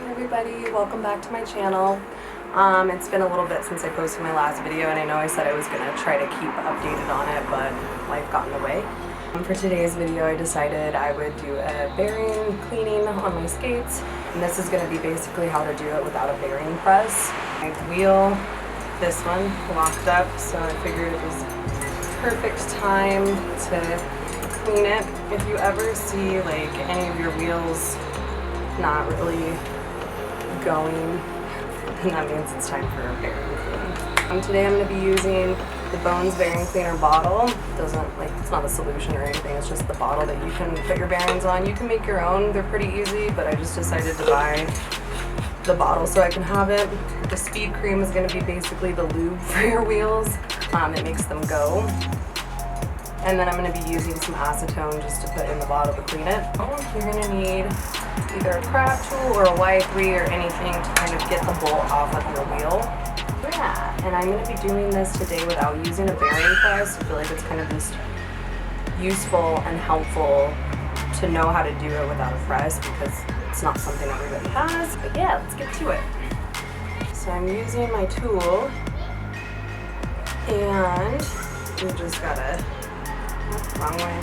everybody, welcome back to my channel. It's been a little bit since I posted my last video, and I know I said I was going to try to keep updated on it, but life got in the way. For today's video I decided I would do a bearing cleaning on my skates, and this is going to be basically how to do it without a bearing press. My wheel, this one, locked up, so I figured it was perfect time to clean it. If you ever see like any of your wheels not really going, then that means it's time for a bearing clean. Today I'm going to be using the Bones bearing cleaner bottle. It's not a solution or anything, it's just the bottle that you can put your bearings on. You can make your own, they're pretty easy, but I just decided to buy the bottle so I can have it. The speed cream is going to be basically the lube for your wheels. It makes them go. And then I'm going to be using some acetone just to put in the bottle to clean it. You're going to need either a craft tool or a Y3 or anything to kind of get the bolt off of your wheel. Yeah, and I'm going to be doing this today without using a bearing press. I feel like it's kind of just useful and helpful to know how to do it without a press because it's not something everybody has. But yeah, let's get to it. So I'm using my tool, and we just gotta, wrong way,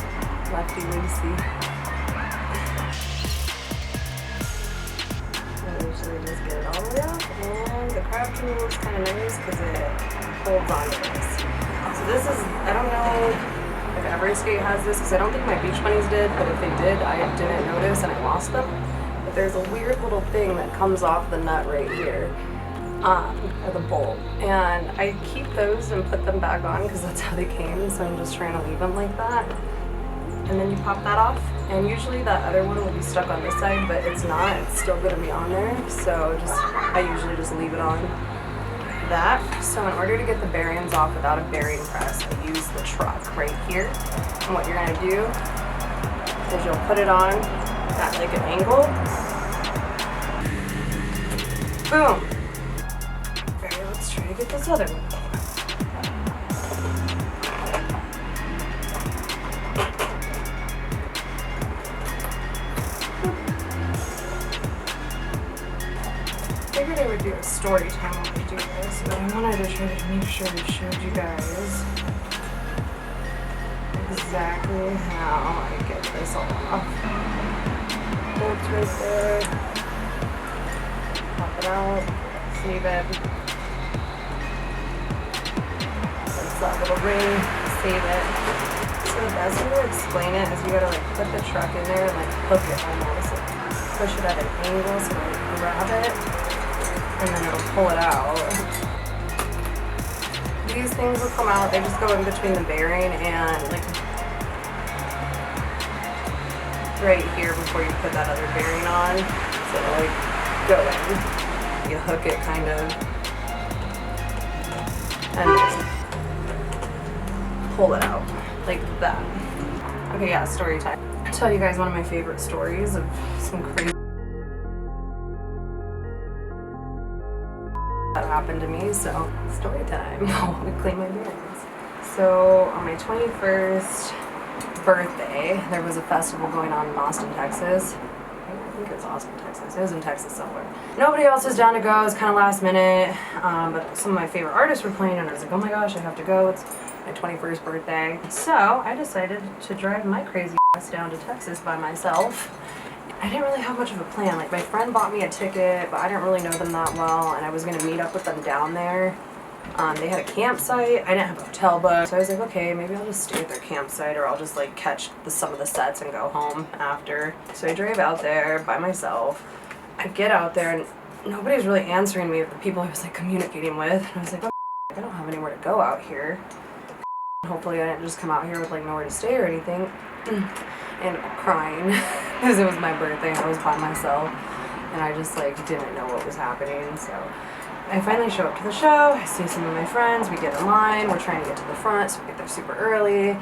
lefty loosey. Usually just get it all the way up, and the craft tool is kind of nice because it holds on to this. So this is, I don't know if every skate has this because I don't think my beach bunnies did, but if they did, I didn't notice and I lost them. But there's a weird little thing that comes off the nut right here, or the bolt, and I keep those and put them back on because that's how they came, so I'm just trying to leave them like that. And then you pop that off, and usually that other one will be stuck on this side, but it's not, it's still going to be on there, so I usually just leave it on that. So in order to get the bearings off without a bearing press, I use the truck right here, and what you're going to do is you'll put it on at like an angle, boom. Okay, let's try to get this other one. I figured I would do a story time while I do this, but I wanted to try to make sure I showed you guys exactly how I get this all off. Bolts right there. Pop it out. Save it. That's that little ring. Save it. So the best way to explain it is you gotta like put the truck in there and like hook it almost. Like, push it at an angle so like grab it, and then it'll pull it out. These things will come out, they just go in between the bearing and like right here before you put that other bearing on. So it'll like go in. You hook it kind of and then pull it out like that. Okay, yeah, story time. I'll tell you guys one of my favorite stories of some crazy that happened to me, so story time. We clean my bearings. So on my 21st birthday, there was a festival going on in Austin, Texas. I think it was Austin, Texas. It was in Texas somewhere. Nobody else was down to go. It was kind of last minute, but some of my favorite artists were playing, and I was like, oh my gosh, I have to go. It's my 21st birthday. So I decided to drive my crazy ass down to Texas by myself. I didn't really have much of a plan. Like, my friend bought me a ticket, but I didn't really know them that well, and I was going to meet up with them down there. They had a campsite. I didn't have a hotel book, so I was like, okay, maybe I'll just stay at their campsite, or I'll just like catch some of the sets and go home after. So I drove out there by myself. I get out there, and nobody's really answering me of the people I was like communicating with. And I was like, oh, I don't have anywhere to go out here. Hopefully I didn't just come out here with like nowhere to stay or anything. And crying because it was my birthday and I was by myself, and I just like didn't know what was happening. So I finally show up to the show. I see some of my friends. We get in line. We're trying to get to the front, so we get there super early.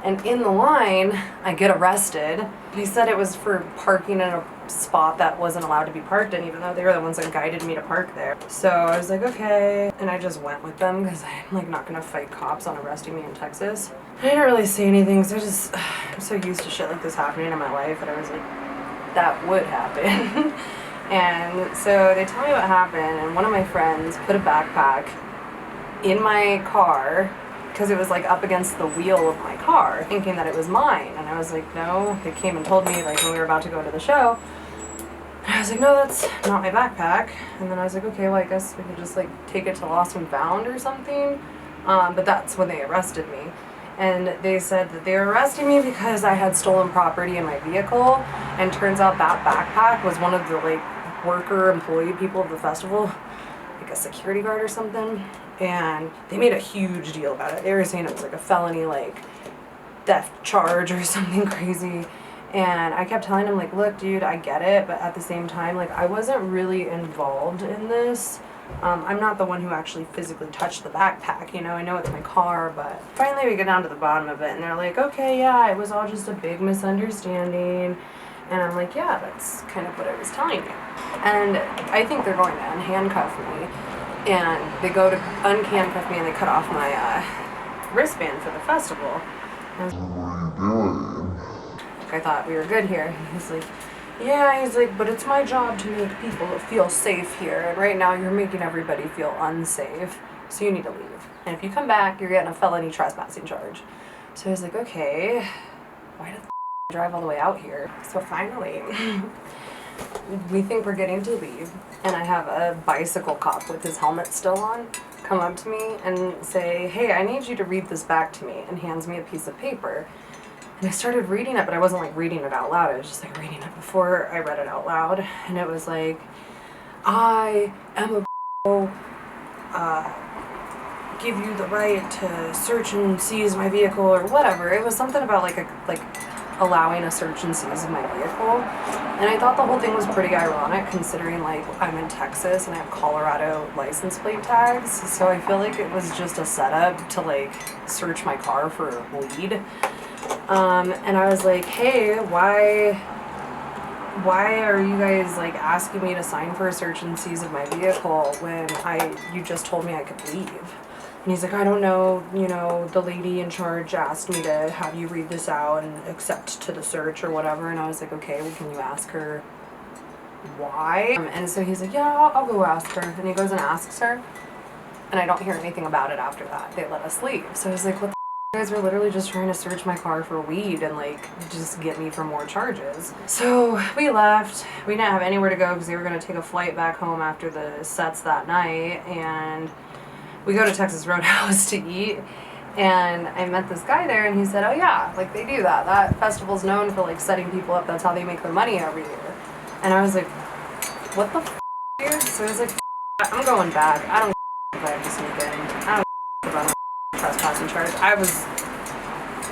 And in the line, I get arrested. They said it was for parking in a spot that wasn't allowed to be parked in, even though they were the ones that guided me to park there. So I was like, okay. And I just went with them because I'm like not gonna fight cops on arresting me in Texas. I didn't really say anything because I'm so used to shit like this happening in my life that I was like, that would happen. And so they tell me what happened, and one of my friends put a backpack in my car because it was like up against the wheel of my car, thinking that it was mine. And I was like, no. They came and told me like when we were about to go to the show. And I was like, no, that's not my backpack. And then I was like, okay, well, I guess we could just like take it to Lost and Found or something. But that's when they arrested me. And they said that they were arresting me because I had stolen property in my vehicle. And turns out that backpack was one of the like worker employee people of the festival, like a security guard or something. And they made a huge deal about it. They were saying it was like a felony, like theft charge or something crazy. And I kept telling him like, look, dude, I get it, but at the same time, like, I wasn't really involved in this. I'm not the one who actually physically touched the backpack, you know. I know it's my car, but finally we get down to the bottom of it, and they're like, okay, yeah, it was all just a big misunderstanding. And I'm like, yeah, that's kind of what I was telling you. And I think they're going to unhandcuff me. And they go to unhandcuff me and they cut off my wristband for the festival. And what are you doing? I thought we were good here. And he's like, yeah, he's like, but it's my job to make people feel safe here. And right now you're making everybody feel unsafe. So you need to leave. And if you come back, you're getting a felony trespassing charge. So he's like, okay, why did the drive all the way out here? So finally, we think we're getting to leave, and I have a bicycle cop with his helmet still on come up to me and say, hey, I need you to read this back to me, and hands me a piece of paper. And I started reading it, but I wasn't like reading it out loud. I was just like reading it before I read it out loud. And it was like, I am give you the right to search and seize my vehicle or whatever. It was something about like allowing a search and seize of my vehicle. And I thought the whole thing was pretty ironic considering like I'm in Texas and I have Colorado license plate tags. So I feel like it was just a setup to like search my car for weed. And I was like, hey, why are you guys like asking me to sign for a search and seize of my vehicle when you just told me I could leave? And he's like, I don't know, you know, the lady in charge asked me to have you read this out and accept to the search or whatever. And I was like, okay, well, can you ask her why? And so he's like, yeah, I'll go ask her. And he goes and asks her. And I don't hear anything about it after that. They let us leave. So I was like, what the you guys were literally just trying to search my car for weed and like just get me for more charges. So we left. We didn't have anywhere to go because they were going to take a flight back home after the sets that night. And we go to Texas Roadhouse to eat, and I met this guy there, and he said, oh yeah, like they do that. That festival's known for like setting people up. That's how they make their money every year. And I was like, what the f***, dude? So I was like, I'm going back. I don't if I have to sneak in. I don't about my trespassing charge. I was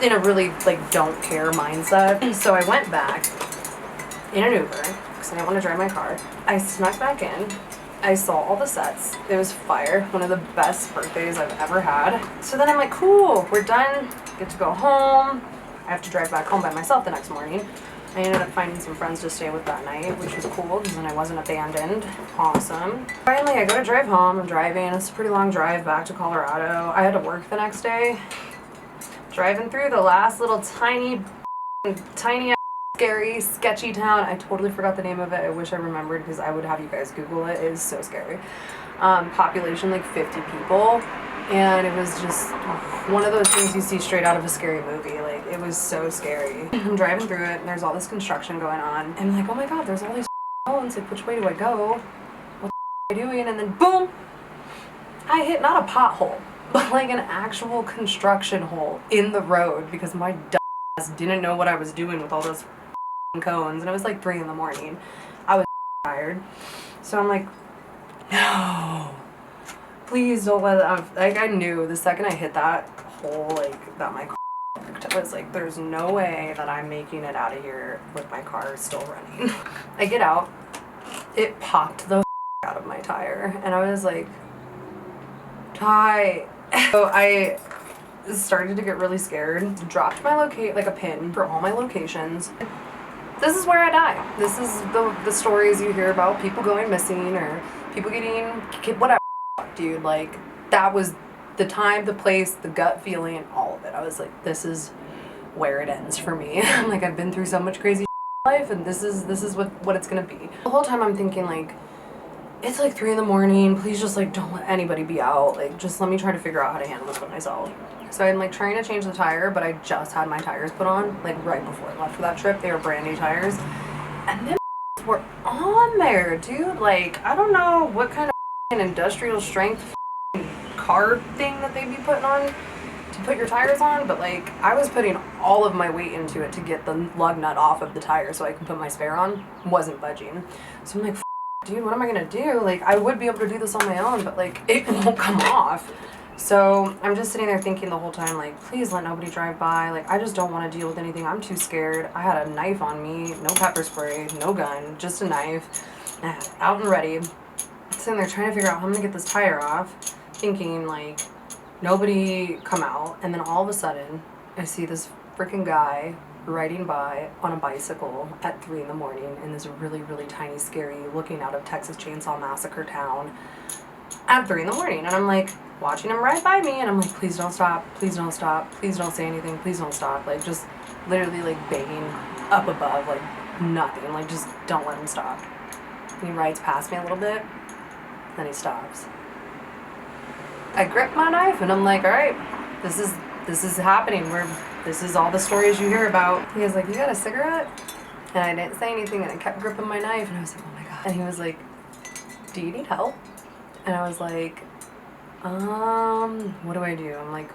in a really like don't care mindset. So I went back in an Uber because I didn't want to drive my car. I snuck back in. I saw all the sets. It was fire. One of the best birthdays I've ever had. So then I'm like, cool, we're done. Get to go home. I have to drive back home by myself the next morning. I ended up finding some friends to stay with that night, which was cool because then I wasn't abandoned. Awesome. Finally, I go to drive home. I'm driving. It's a pretty long drive back to Colorado. I had to work the next day. Driving through the last little tiny scary, sketchy town. I totally forgot the name of it. I wish I remembered because I would have you guys Google it. It is so scary. Population like 50 people. And it was just one of those things you see straight out of a scary movie. Like, it was so scary. I'm driving through it and there's all this construction going on. And I'm like, oh my god, there's all these phones. Like, which way do I go? What am I doing? And then boom! I hit not a pothole, but like an actual construction hole in the road because my dumb ass didn't know what I was doing with all those cones, and it was like 3 in the morning. I was tired, so I'm like, no, please don't let it. Like, I knew the second I hit that hole, like that my car worked, I was like, there's no way that I'm making it out of here with my car still running. I get out, it popped the out of my tire, and I was like, Ty. So I started to get really scared, dropped my like a pin for all my locations. This is where I die. This is the stories you hear about people going missing or people getting whatever, dude. Like, that was the time, the place, the gut feeling, all of it. I was like, this is where it ends for me. Like, I've been through so much crazy life, and this is what it's gonna be. The whole time I'm thinking like, it's like 3 in the morning, please just like don't let anybody be out, like just let me try to figure out how to handle this by myself. So I'm like trying to change the tire, but I just had my tires put on like right before I left for that trip. They were brand new tires, and them were on there, dude. Like I don't know what kind of industrial strength car thing that they be putting on to put your tires on, but like I was putting all of my weight into it to get the lug nut off of the tire so I can put my spare on. Wasn't budging. So I'm like, dude, what am I gonna do? Like I would be able to do this on my own, but like it won't come off. So I'm just sitting there thinking the whole time, like, please let nobody drive by. Like I just don't want to deal with anything. I'm too scared. I had a knife on me, no pepper spray, no gun, just a knife, out and ready. Sitting there trying to figure out how I'm gonna get this tire off, thinking like nobody come out, and then all of a sudden I see this freaking guy riding by on a bicycle at 3 in the morning in this really, really tiny, scary looking out of Texas Chainsaw Massacre town at 3 in the morning. And I'm like watching him ride by me, and I'm like, please don't stop, please don't stop, please don't say anything, please don't stop. Like just literally like begging up above, like nothing, like just don't let him stop. And he rides past me a little bit, then he stops. I grip my knife and I'm like, all right, this is happening. This is all the stories you hear about. He was like, you got a cigarette? And I didn't say anything, and I kept gripping my knife, and I was like, oh my God. And he was like, do you need help? And I was like, what do I do? I'm like,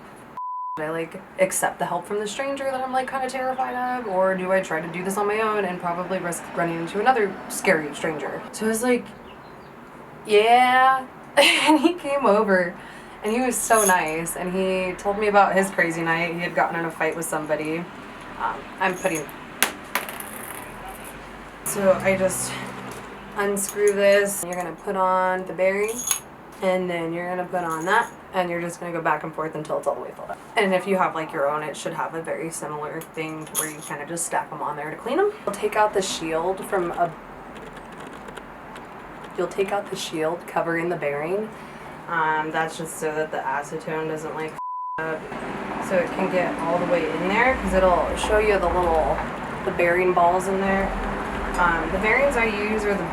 do I like accept the help from the stranger that I'm like kind of terrified of, or do I try to do this on my own and probably risk running into another scary stranger? So I was like, yeah. And he came over. And he was so nice, and he told me about his crazy night. He had gotten in a fight with somebody. So I just unscrew this. You're gonna put on the bearing, and then you're gonna put on that, and you're just gonna go back and forth until it's all the way filled up. And if you have like your own, it should have a very similar thing to where you kind of just stack them on there to clean them. You'll take out the shield covering the bearing. That's just so that the acetone doesn't like up, so it can get all the way in there, because it'll show you the bearing balls in there. The bearings I use are the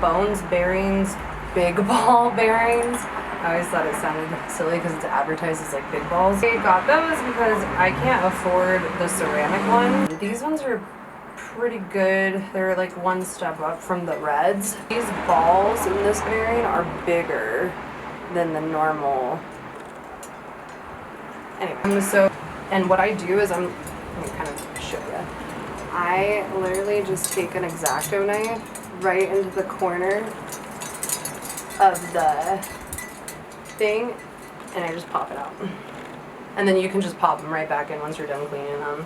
Bones bearings, big ball bearings. I always thought it sounded silly because it's advertised as like big balls. I got those because I can't afford the ceramic one. These ones are pretty good. They're like one step up from the reds. These balls in this bearing are bigger than the normal. Anyway, and what I do is let me kind of show you. I literally just take an X-Acto knife right into the corner of the thing, and I just pop it out. And then you can just pop them right back in once you're done cleaning them.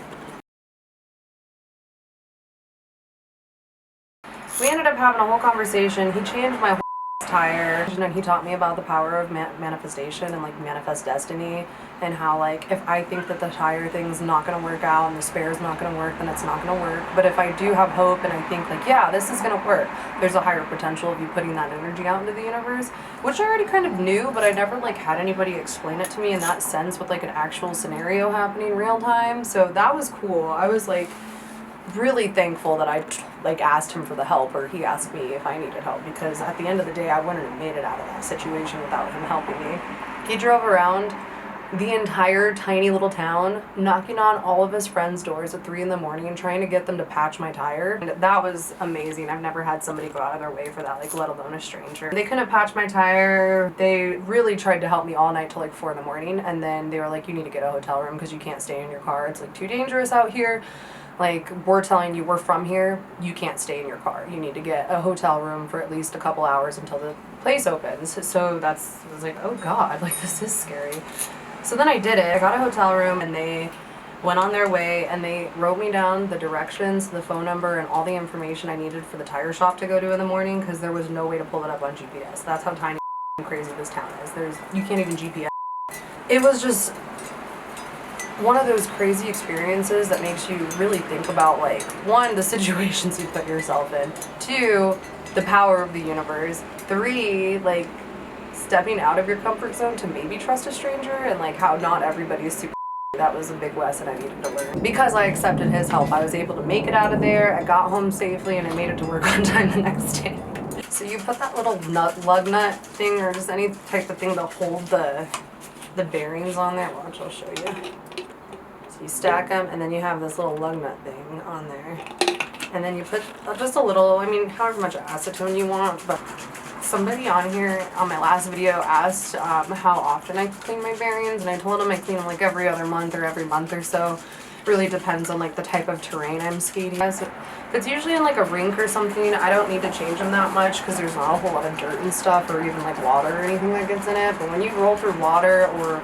We ended up having a whole conversation. He changed my whole tire, and he taught me about the power of manifestation and like manifest destiny, and how like if I think that the tire thing's not gonna work out and the spare's not gonna work, then it's not gonna work. But if I do have hope and I think like, yeah, this is gonna work, there's a higher potential of you putting that energy out into the universe, which I already kind of knew, but I never like had anybody explain it to me in that sense with like an actual scenario happening real time. So that was cool. I was like really thankful that I like asked him for the help, or he asked me if I needed help, because at the end of the day I wouldn't have made it out of that situation without him helping me. He drove around the entire tiny little town, knocking on all of his friends' doors at 3 in the morning, trying to get them to patch my tire. And that was amazing. I've never had somebody go out of their way for that, like let alone a stranger. They couldn't patch my tire. They really tried to help me all night till like 4 in the morning, and then they were like, you need to get a hotel room because you can't stay in your car. It's like too dangerous out here. Like, we're telling you we're from here, you can't stay in your car. You need to get a hotel room for at least a couple hours until the place opens. So I was like, oh God, like this is scary. So then I did it. I got a hotel room, and they went on their way, and they wrote me down the directions, the phone number, and all the information I needed for the tire shop to go to in the morning, because there was no way to pull it up on GPS. That's how tiny and crazy this town is. You can't even GPS. It was just one of those crazy experiences that makes you really think about, like, one, the situations you put yourself in, two, the power of the universe, three, like, stepping out of your comfort zone to maybe trust a stranger, and like how not everybody is super That was a big lesson I needed to learn. Because I accepted his help, I was able to make it out of there, I got home safely, and I made it to work on time the next day. So you put that little lug nut thing, or just any type of thing to hold the bearings on there. Watch, I'll show you. So you stack them, and then you have this little lug nut thing on there. And then you put just a little, I mean, however much acetone you want, but somebody on here on my last video asked how often I clean my bearings, and I told them I clean them like every other month or every month or so. Really depends on like the type of terrain I'm skating. If it's usually in like a rink or something, I don't need to change them that much because there's not a whole lot of dirt and stuff or even like water or anything that gets in it. But when you roll through water or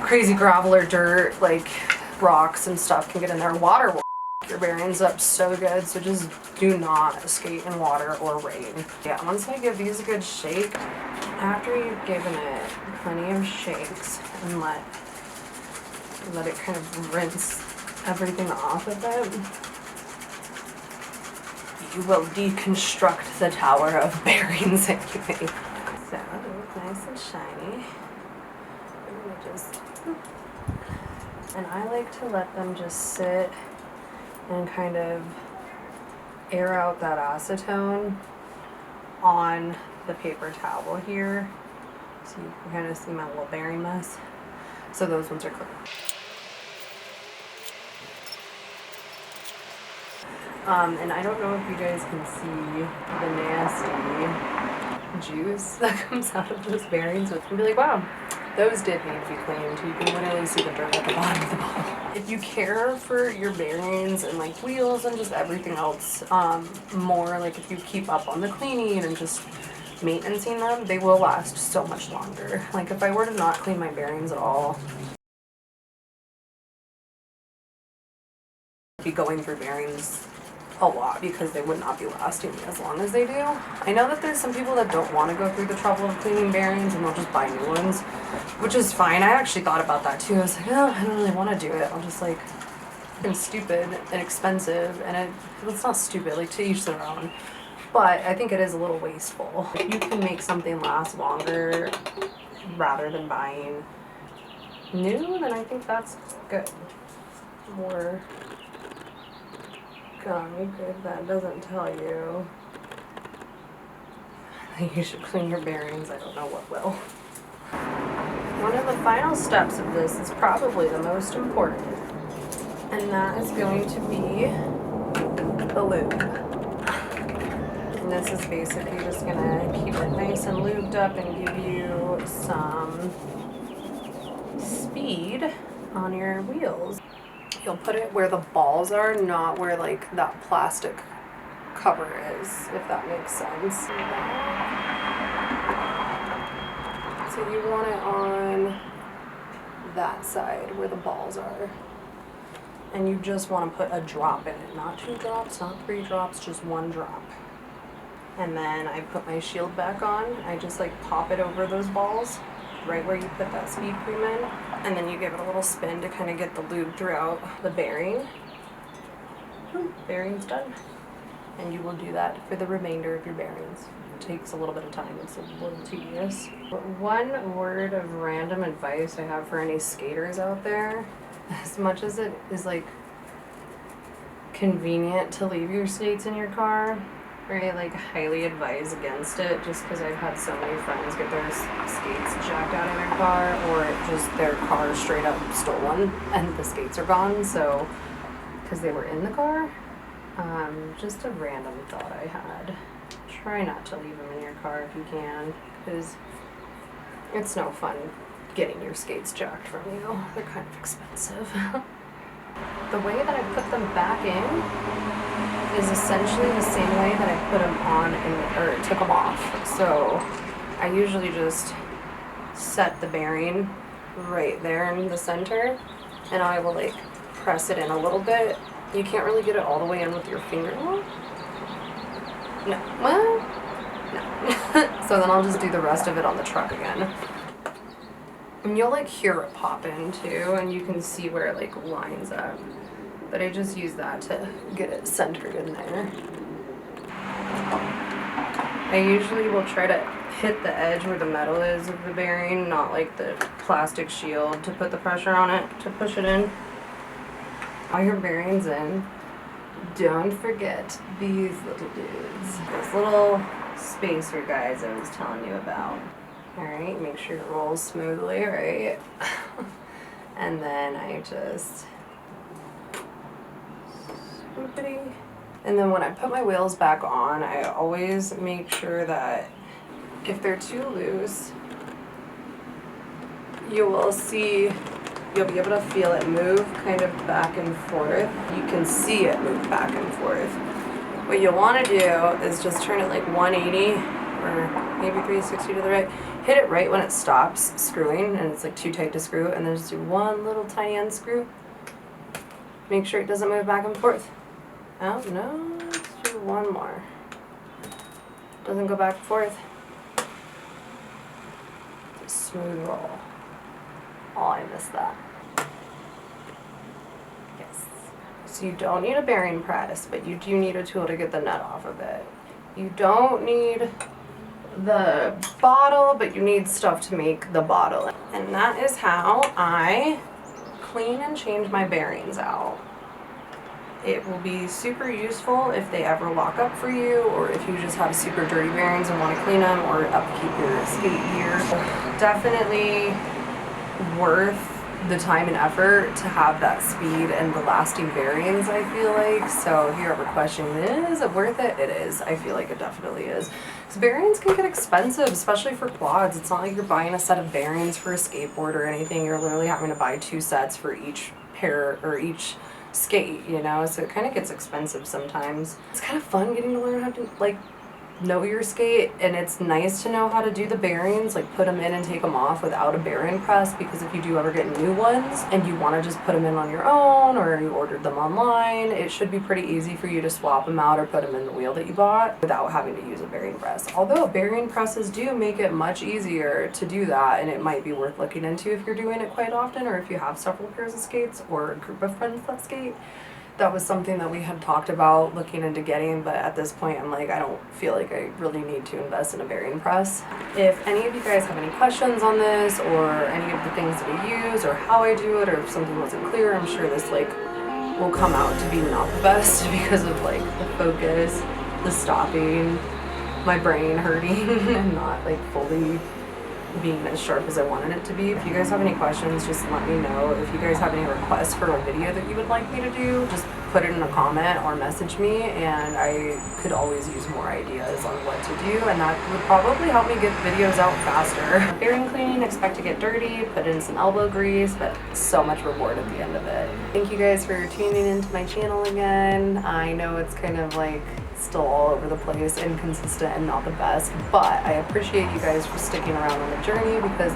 crazy gravel or dirt, like rocks and stuff can get in there. Water will your bearings up so good, so just do not skate in water or rain. Yeah, once I give these a good shake, after you've given it plenty of shakes and let it kind of rinse everything off of it, you will deconstruct the tower of bearings that you make. So they look nice and shiny. And I like to let them just sit and kind of air out that acetone on the paper towel here. So you can kind of see my little bearing mess. So those ones are clean. And I don't know if you guys can see the nasty juice that comes out of those bearings. So you'll be like, wow, those did need to be cleaned. You can literally see the dirt at the bottom of the bottle. If you care for your bearings and like wheels and just everything else more, like if you keep up on the cleaning and just maintaining them, they will last so much longer. Like if I were to not clean my bearings at all, I'd be going through bearings a lot because they would not be lasting as long as they do. I know that there's some people that don't want to go through the trouble of cleaning bearings and they'll just buy new ones, which is fine. I actually thought about that too. I was like, oh, I don't really want to do it. I'll just like, it's stupid and expensive, and it's not stupid, like to each their own. But I think it is a little wasteful. If you can make something last longer rather than buying new, then I think that's good. More gunk, if that doesn't tell you that you should clean your bearings, I don't know what will. One of the final steps of this is probably the most important, and that is going to be the lube. And this is basically just gonna keep it nice and lubed up and give you some speed on your wheels. You'll put it where the balls are, not where like that plastic cover is, if that makes sense. So you want it on that side where the balls are. And you just want to put a drop in it, not 2 drops, not 3 drops, just 1 drop. And then I put my shield back on. I just like pop it over those balls, right where you put that speed cream in, and then you give it a little spin to kind of get the lube throughout the bearing. Bearing's done. And you will do that for the remainder of your bearings. It takes a little bit of time, it's a little tedious. But one word of random advice I have for any skaters out there, as much as it is like convenient to leave your skates in your car, I like highly advise against it, just because I've had so many friends get their skates jacked out of their car, or just their car straight up stolen and the skates are gone, so because they were in the car. Just a random thought I had. Try not to leave them in your car if you can, because it's no fun getting your skates jacked from you. They're kind of expensive. The way that I put them back in is essentially the same way that I put them on or took them off. So I usually just set the bearing right there in the center, and I will like press it in a little bit. You can't really get it all the way in with your finger. No. Well, no. So then I'll just do the rest of it on the truck again. And you'll like hear it pop in too, and you can see where it like lines up. But I just use that to get it centered in there. I usually will try to hit the edge where the metal is of the bearing, not like the plastic shield, to put the pressure on it, to push it in. All your bearings in. Don't forget these little dudes. Those little spacer guys I was telling you about. Alright, make sure it rolls smoothly, right? And then I just swoopity. And then when I put my wheels back on, I always make sure that if they're too loose, you will see, you'll be able to feel it move kind of back and forth. You can see it move back and forth. What you'll want to do is just turn it like 180 or maybe 360 to the right. Hit it right when it stops screwing and it's like too tight to screw, and then just do one little tiny unscrew. Make sure it doesn't move back and forth. Oh no, let's do one more. Doesn't go back and forth. It's a smooth roll. Oh, I missed that. Yes. So you don't need a bearing press, but you do need a tool to get the nut off of it. You don't need the bottle, but you need stuff to make the bottle. And that is how I clean and change my bearings out. It will be super useful if they ever lock up for you, or if you just have super dirty bearings and want to clean them or upkeep your skate gear. Definitely worth the time and effort to have that speed and the lasting bearings, I feel like. So if you're ever questioning, is it worth it? It is. I feel like it definitely is. Because bearings can get expensive, especially for quads. It's not like you're buying a set of bearings for a skateboard or anything. You're literally having to buy 2 sets for each pair or each skate, you know? So it kind of gets expensive sometimes. It's kind of fun getting to learn how to, like, know your skate, and it's nice to know how to do the bearings, like put them in and take them off without a bearing press, because if you do ever get new ones and you want to just put them in on your own, or you ordered them online, it should be pretty easy for you to swap them out or put them in the wheel that you bought without having to use a bearing press. Although bearing presses do make it much easier to do that, and it might be worth looking into if you're doing it quite often, or if you have several pairs of skates or a group of friends that skate. That was something that we had talked about looking into getting, but at this point I'm like, I don't feel like I really need to invest in a bearing press. If any of you guys have any questions on this, or any of the things that I use, or how I do it, or if something wasn't clear, I'm sure this like will come out to be not the best because of like the focus, the stopping, my brain hurting, and not like fully being as sharp as I wanted it to be. If you guys have any questions, just let me know. If you guys have any requests for a video that you would like me to do, just put it in a comment or message me, and I could always use more ideas on what to do, and that would probably help me get videos out faster. Bearing cleaning, expect to get dirty, put in some elbow grease, but so much reward at the end of it. Thank you guys for tuning into my channel again. I know it's kind of like still all over the place, inconsistent, and not the best, but I appreciate you guys for sticking around on the journey, because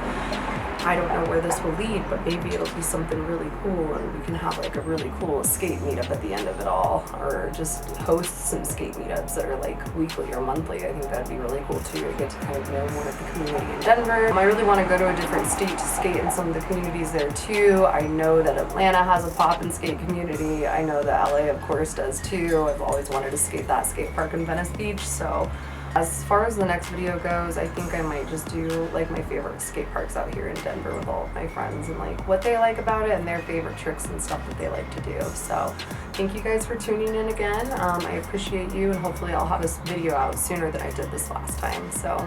I don't know where this will lead, but maybe it'll be something really cool, and we can have like a really cool skate meetup at the end of it all, or just host some skate meetups that are like weekly or monthly. I think that'd be really cool too, to get to kind of know more of the community in Denver. I really want to go to a different state to skate in some of the communities there too. I know that Atlanta has a pop and skate community. I know that LA of course does too. I've always wanted to skate that skate park in Venice Beach, so as far as the next video goes, I think I might just do like my favorite skate parks out here in Denver with all of my friends, and like what they like about it and their favorite tricks and stuff that they like to do. So thank you guys for tuning in again. I appreciate you, and hopefully I'll have this video out sooner than I did this last time. So